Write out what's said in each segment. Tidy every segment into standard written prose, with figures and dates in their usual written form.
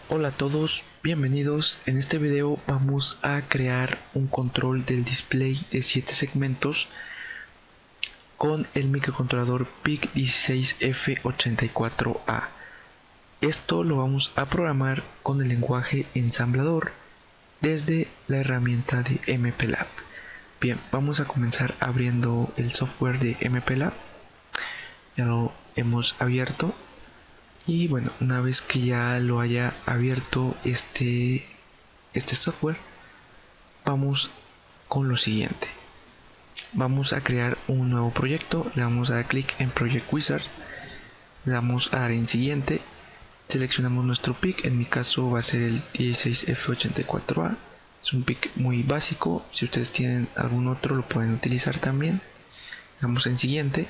Hola a todos, bienvenidos. En este video vamos a crear un control del display de 7 segmentos con el microcontrolador PIC16F84A. Esto lo vamos a programar con el lenguaje ensamblador desde la herramienta de MPLAB. Bien, vamos a comenzar abriendo el software de MPLAB. Ya lo hemos abierto. Y bueno, una vez que ya lo haya abierto este software, vamos con lo siguiente. Vamos a crear un nuevo proyecto, le vamos a dar clic en Project Wizard, le damos a dar en siguiente, seleccionamos nuestro PIC, en mi caso va a ser el 16F84A, es un PIC muy básico, si ustedes tienen algún otro lo pueden utilizar también. Le damos en siguiente,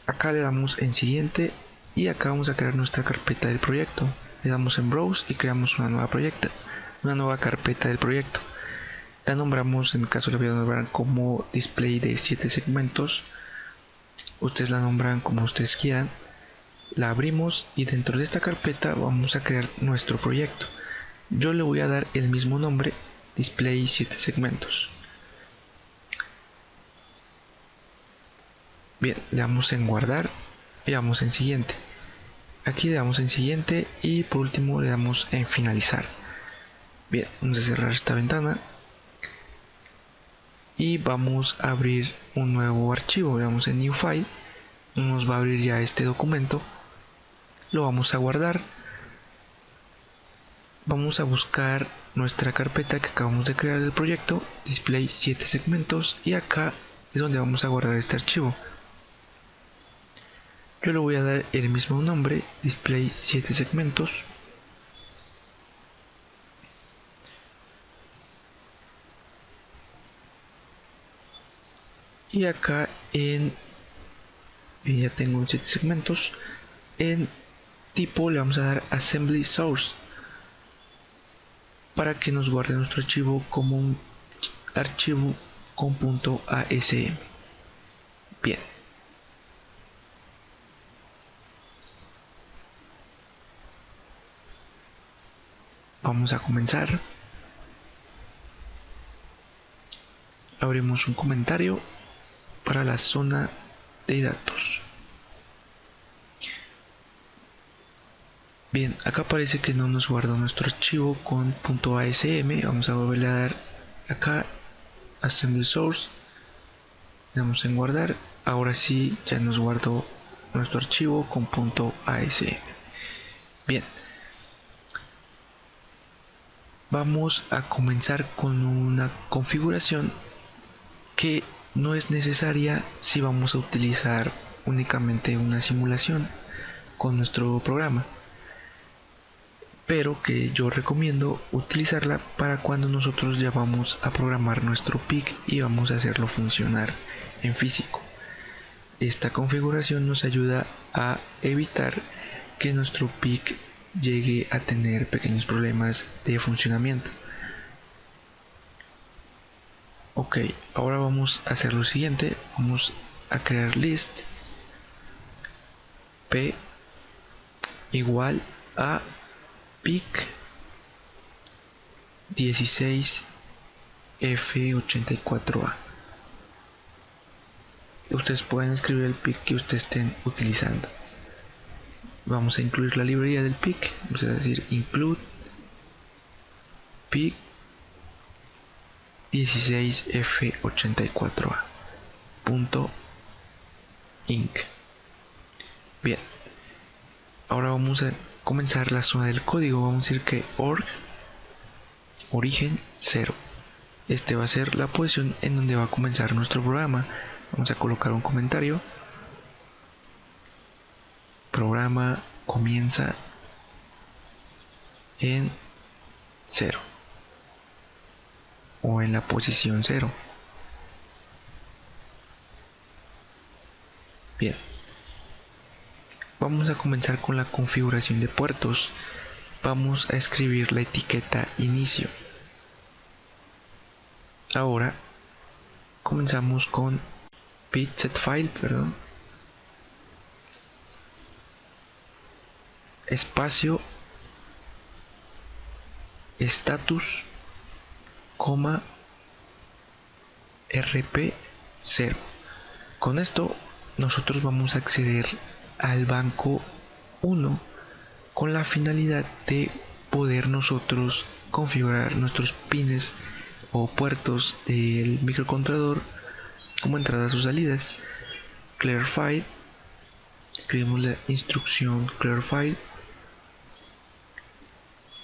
acá le damos en siguiente y acá vamos a crear nuestra carpeta del proyecto. Le damos en Browse y creamos una nueva carpeta del proyecto. La nombramos, en mi caso la voy a nombrar como display de 7 segmentos. Ustedes la nombran como ustedes quieran. La abrimos y dentro de esta carpeta vamos a crear nuestro proyecto. Yo le voy a dar el mismo nombre, display 7 segmentos. Bien, le damos en guardar y damos en siguiente. Aquí le damos en siguiente y por último le damos en finalizar. Bien, vamos a cerrar esta ventana y vamos a abrir un nuevo archivo. Veamos en New File, nos va a abrir ya este documento. Lo vamos a guardar. Vamos a buscar nuestra carpeta que acabamos de crear del proyecto, display 7 segmentos, y acá es donde vamos a guardar este archivo. Yo le voy a dar el mismo nombre, display 7 segmentos. Y acá ya tengo 7 segmentos. En tipo le vamos a dar assembly source para que nos guarde nuestro archivo como un archivo con .asm. Bien. Vamos a comenzar. Abrimos un comentario para la zona de datos. Bien, acá parece que no nos guardó nuestro archivo con .asm. Vamos a volver a dar acá assembly source, le damos en guardar. Ahora sí ya nos guardó nuestro archivo con .asm. Bien, vamos a comenzar con una configuración que no es necesaria si vamos a utilizar únicamente una simulación con nuestro programa, pero que yo recomiendo utilizarla para cuando nosotros ya vamos a programar nuestro PIC y vamos a hacerlo funcionar en físico. Esta configuración nos ayuda a evitar que nuestro PIC llegue a tener pequeños problemas de funcionamiento. Ok, ahora vamos a hacer lo siguiente, vamos a crear list p igual a PIC 16F84A. Ustedes pueden escribir el PIC que ustedes estén utilizando. Vamos a incluir la librería del PIC, vamos a decir include PIC 16F84A .inc. Bien, ahora vamos a comenzar la zona del código. Vamos a decir que origen 0. Este va a ser la posición en donde va a comenzar nuestro programa. Vamos a colocar un comentario. Programa comienza en 0 o en la posición 0. Bien, vamos a comenzar con la configuración de puertos. Vamos a escribir la etiqueta inicio. Ahora comenzamos con setFile, espacio status, rp0. Con esto nosotros vamos a acceder al banco 1 con la finalidad de poder nosotros configurar nuestros pines o puertos del microcontrolador como entradas o salidas. Clear file, escribimos la instrucción clear file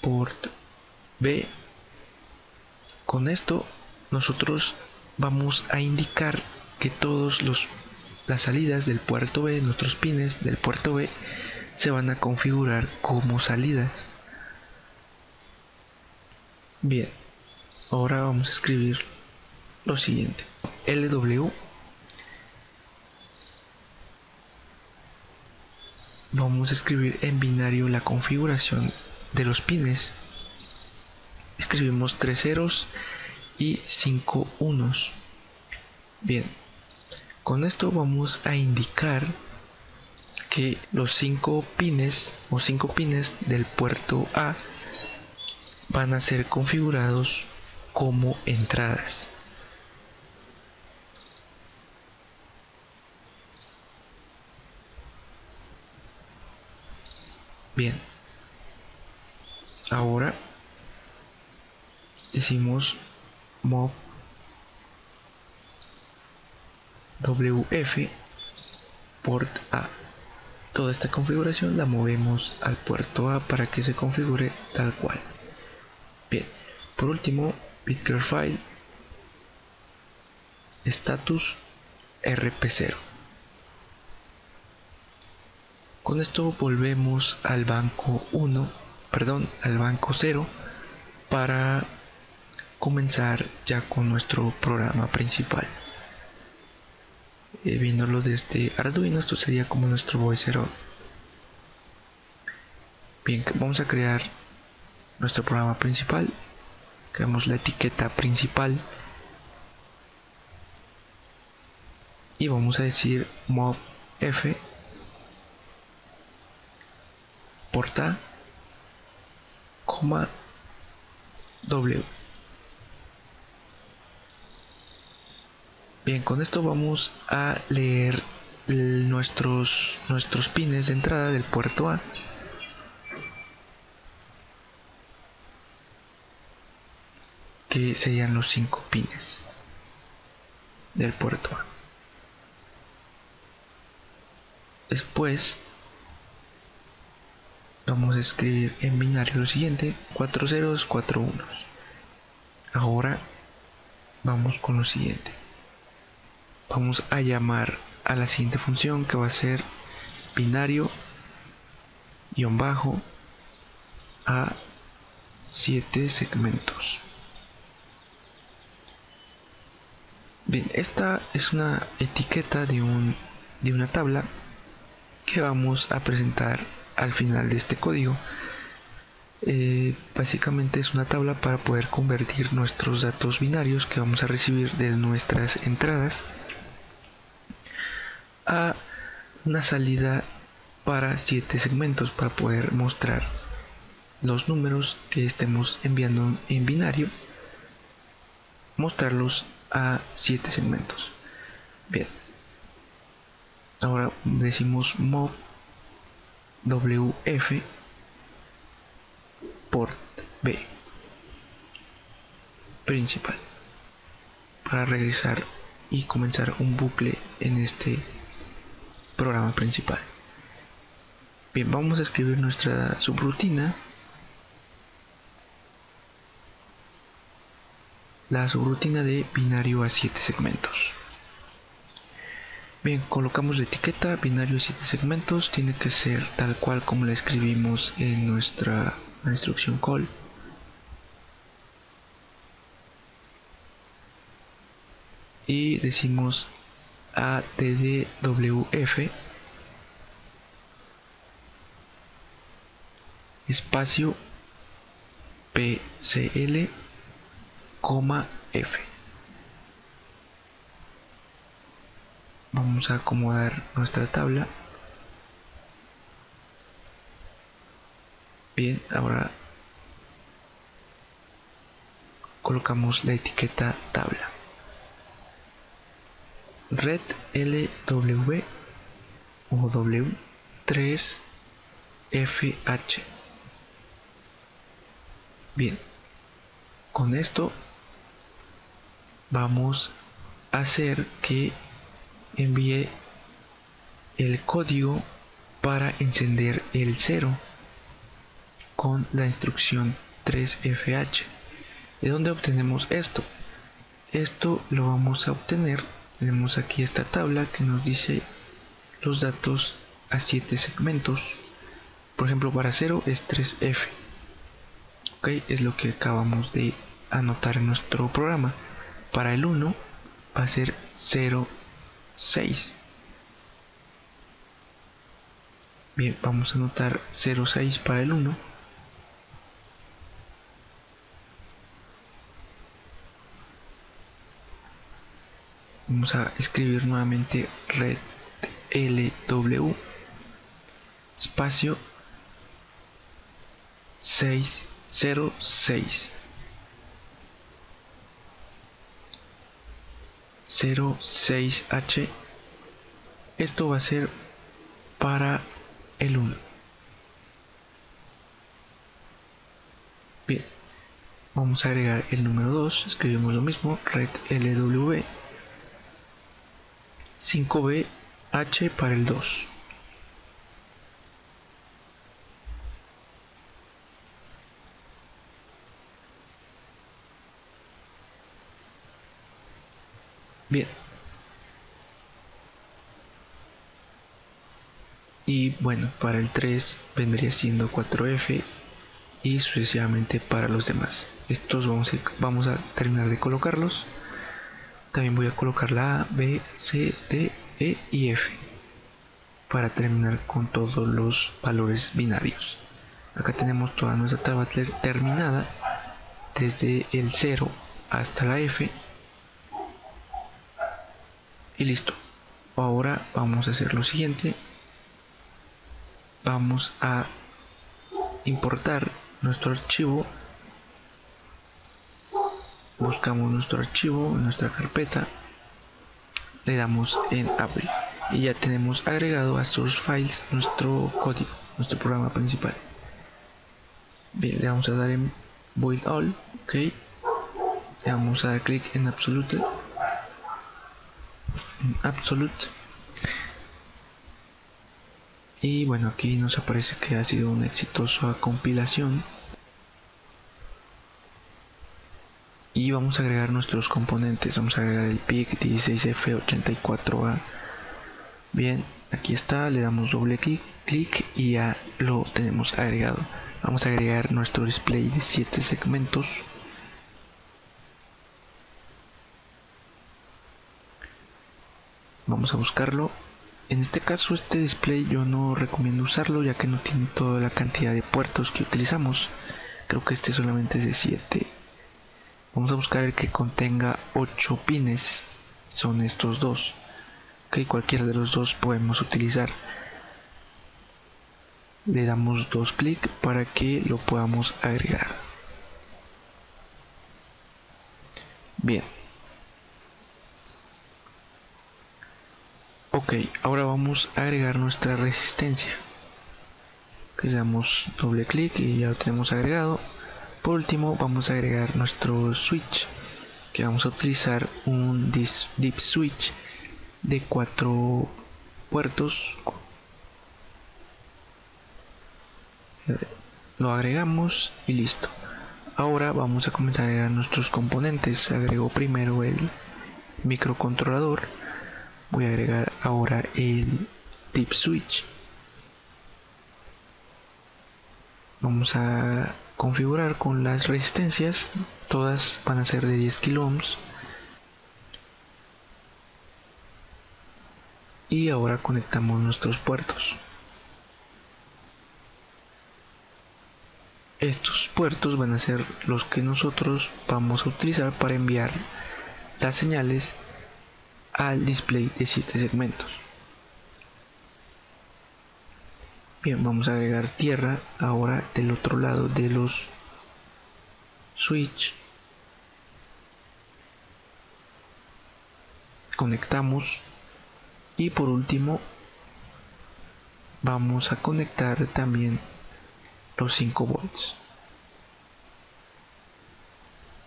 port B. Con esto nosotros vamos a indicar que las salidas del puerto B, nuestros pines del puerto B, se van a configurar como salidas. Bien, ahora vamos a escribir lo siguiente: LW, vamos a escribir en binario la configuración de los pines. Escribimos 3 ceros y 5 unos. Bien, con esto vamos a indicar que los 5 pines o 5 pines del puerto A van a ser configurados como entradas. Bien, ahora decimos mob wf port A. Toda esta configuración la movemos al puerto A para que se configure tal cual. Bien, por último, bitclearfile status rp0. Con esto volvemos al banco 1, al banco 0, para comenzar ya con nuestro programa principal. Viéndolo desde Arduino, esto sería como nuestro voicero. Bien, vamos a crear nuestro programa principal. Creamos la etiqueta principal y vamos a decir mob f porta, w. Bien, con esto vamos a leer nuestros pines de entrada del puerto A. Que serían los 5 pines del puerto A. Después vamos a escribir en binario lo siguiente: 4 ceros, 4 unos. Ahora vamos con lo siguiente: vamos a llamar a la siguiente función, que va a ser binario bajo a 7 segmentos. Bien, esta es una etiqueta de una tabla que vamos a presentar al final de este código. Básicamente es una tabla para poder convertir nuestros datos binarios que vamos a recibir de nuestras entradas a una salida para 7 segmentos, para poder mostrar los números que estemos enviando en binario, mostrarlos a 7 segmentos. Bien, ahora decimos mob wf port B principal para regresar y comenzar un bucle en este programa principal. Bien, vamos a escribir nuestra subrutina. La subrutina de binario a 7 segmentos. Bien, colocamos la etiqueta binario a 7 segmentos. Tiene que ser tal cual como la escribimos en nuestra instrucción call. Y decimos attwf espacio pcl, f. Vamos a acomodar nuestra tabla. Bien, ahora colocamos la etiqueta tabla. Red LW o W3FH. Bien, con esto vamos a hacer que envíe el código para encender el 0 con la instrucción 3FH. ¿De dónde obtenemos esto? Esto lo vamos a obtener, tenemos aquí esta tabla que nos dice los datos a 7 segmentos. Por ejemplo, para 0 es 3F. Ok, es lo que acabamos de anotar en nuestro programa. Para el 1 va a ser 0,6. Bien, vamos a anotar 0,6 para el 1. Vamos a escribir nuevamente red LW espacio 606 06H. Esto va a ser para el 1. Bien, vamos a agregar el número 2, escribimos lo mismo, red LW 5BH para el 2. Bien. Y bueno, para el 3 vendría siendo 4F y sucesivamente para los demás. Estos vamos a terminar de colocarlos. También voy a colocar la A, B, C, D, E y F para terminar con todos los valores binarios. Acá tenemos toda nuestra tabla terminada desde el 0 hasta la F y listo. Ahora vamos a hacer lo siguiente. Vamos a importar nuestro archivo. Buscamos nuestro archivo en nuestra carpeta, le damos en abrir y ya tenemos agregado a source files nuestro código, nuestro programa principal. Bien, le vamos a dar en build all, ok, le vamos a dar clic en absolute, y bueno, aquí nos aparece que ha sido una exitosa compilación. Y vamos a agregar nuestros componentes. Vamos a agregar el PIC 16F84A. Bien, aquí está, le damos doble clic y ya lo tenemos agregado. Vamos a agregar nuestro display de 7 segmentos. Vamos a buscarlo. En este caso, este display yo no recomiendo usarlo ya que no tiene toda la cantidad de puertos que utilizamos. Creo que este solamente es de 7. Vamos a buscar el que contenga 8 pines. Son estos dos. Ok, cualquiera de los dos podemos utilizar. Le damos dos clics para que lo podamos agregar. Bien. Ok, ahora vamos a agregar nuestra resistencia. Le damos doble clic y ya lo tenemos agregado. Por último vamos a agregar nuestro switch, que vamos a utilizar un deep switch de 4 puertos. Lo agregamos y listo. Ahora vamos a comenzar a agregar nuestros componentes. Agrego primero el microcontrolador. Voy a agregar ahora el deep switch. Vamos a configurar con las resistencias, todas van a ser de 10 kilo ohms. Y ahora conectamos nuestros puertos. Estos puertos van a ser los que nosotros vamos a utilizar para enviar las señales al display de 7 segmentos. Bien, vamos a agregar tierra ahora del otro lado de los switch. conectamos, y por último vamos a conectar también los 5 volts.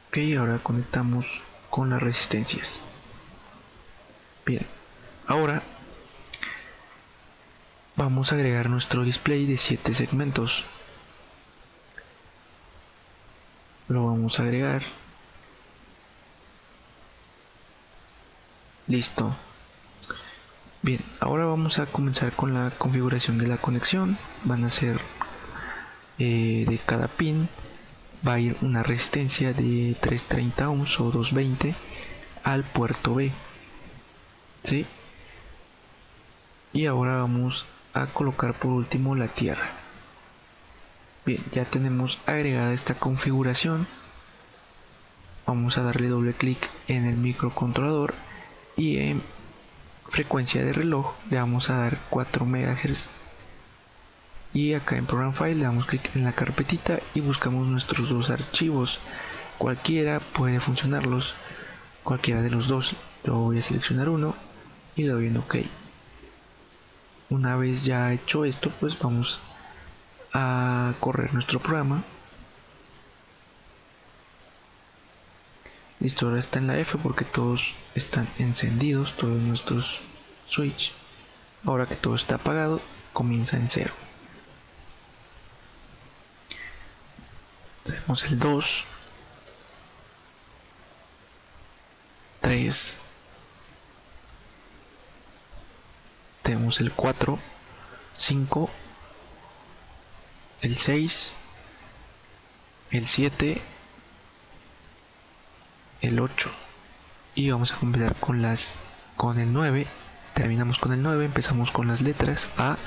Ok, ahora conectamos con las resistencias. Bien, ahora vamos a agregar nuestro display de 7 segmentos. Lo vamos a agregar. Listo. Bien, ahora vamos a comenzar con la configuración de la conexión. Van a ser de cada pin va a ir una resistencia de 330 ohms o 220 al puerto B, ¿sí? Y ahora vamos a colocar por último la tierra. Bien, ya tenemos agregada esta configuración. Vamos a darle doble clic en el microcontrolador y en frecuencia de reloj le vamos a dar 4 MHz. Y acá en Program File le damos clic en la carpetita y buscamos nuestros dos archivos. Cualquiera puede funcionarlos, cualquiera de los dos. Yo voy a seleccionar uno y le doy en OK. Una vez ya hecho esto, pues vamos a correr nuestro programa. Listo, ahora está en la F porque todos están encendidos, todos nuestros switch. Ahora que todo está apagado, comienza en 0. Tenemos el 2, 3, tenemos el 4, 5, el 6, el 7, el 8 y vamos a comenzar con el 9. Terminamos con el 9, empezamos con las letras A,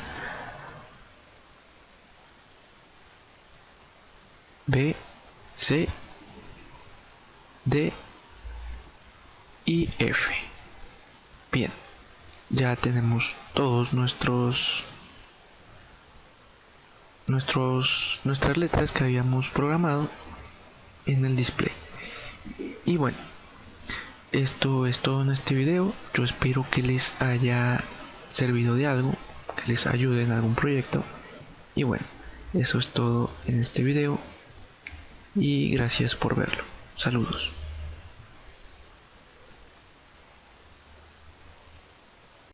B, C, D y F. Bien, ya tenemos todos nuestras letras que habíamos programado en el display. Y bueno, esto es todo en este video. Yo espero que les haya servido de algo, que les ayude en algún proyecto. Y bueno, eso es todo en este video y gracias por verlo. Saludos.